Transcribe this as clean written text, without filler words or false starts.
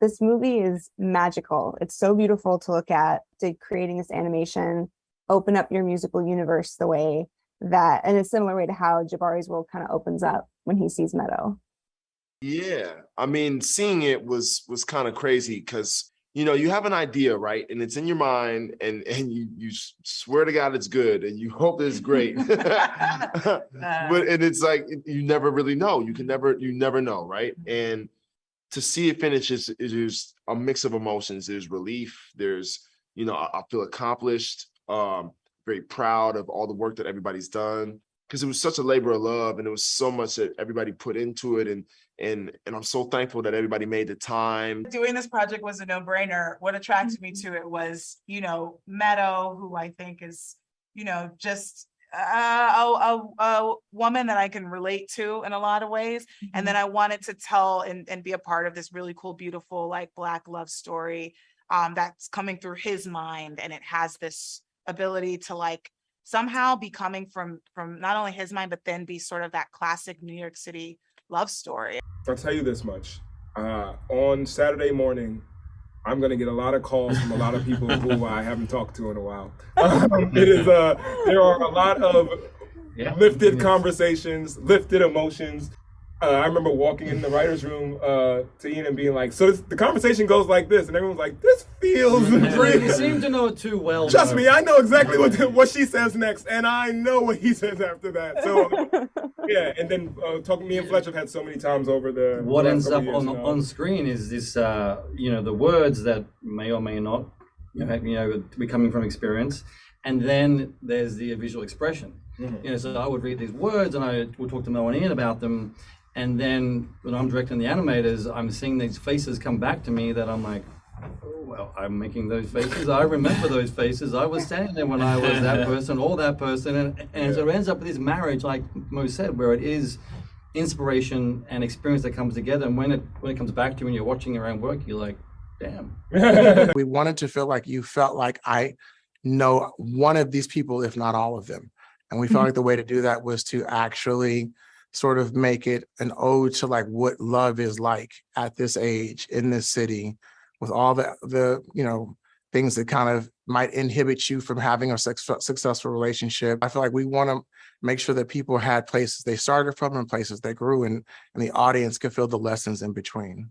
This movie is magical. It's so beautiful to look at, to creating this animation, open up your musical universe the way that, in a similar way to how Jabari's world kind of opens up when he sees Meadow. Yeah, I mean, seeing it was kind of crazy because, you know, you have an idea, right? And it's in your mind and you swear to God it's good and you hope it's great. But and it's like you never really know. You never know, right? And to see it finish is there's a mix of emotions. There's relief. There's, you know, I feel accomplished, very proud of all the work that everybody's done because it was such a labor of love and it was so much that everybody put into it. And I'm so thankful that everybody made the time. Doing this project was a no-brainer. What attracted me to it was, you know, Meadow, who I think is, you know, just a woman that I can relate to in a lot of ways. Mm-hmm. And then I wanted to tell and be a part of this really cool, beautiful, like Black love story that's coming through his mind. And it has this ability to like somehow be coming from not only his mind, but then be sort of that classic New York City love story. I'll tell you this much. On Saturday morning, I'm going to get a lot of calls from a lot of people who I haven't talked to in a while. There are a lot of lifted conversations, lifted emotions. I remember walking in the writer's room to Ian and being like, so the conversation goes like this. And everyone's like, this feels real. You seem to know it too well. Trust me, I know exactly what she says next. And I know what he says after that. So, yeah. And then me and Fletcher have had so many times over the... What ends up on screen is this, you know, the words that may or may not, you know, be coming from experience. And then there's the visual expression. Mm-hmm. You know, so I would read these words and I would talk to Mo and Ian about them. And then when I'm directing the animators, I'm seeing these faces come back to me that I'm like, oh, well, I'm making those faces. I remember those faces. I was standing there when I was that person or that person. And so it ends up with this marriage, like Mo said, where it is inspiration and experience that comes together. And when it comes back to you and you're watching your own work, you're like, damn. We wanted to feel like you felt like I know one of these people, if not all of them. And we felt like the way to do that was to actually sort of make it an ode to like what love is like at this age in this city with all the you know, things that kind of might inhibit you from having a successful relationship. I feel like we want to make sure that people had places they started from and places they grew and the audience could feel the lessons in between.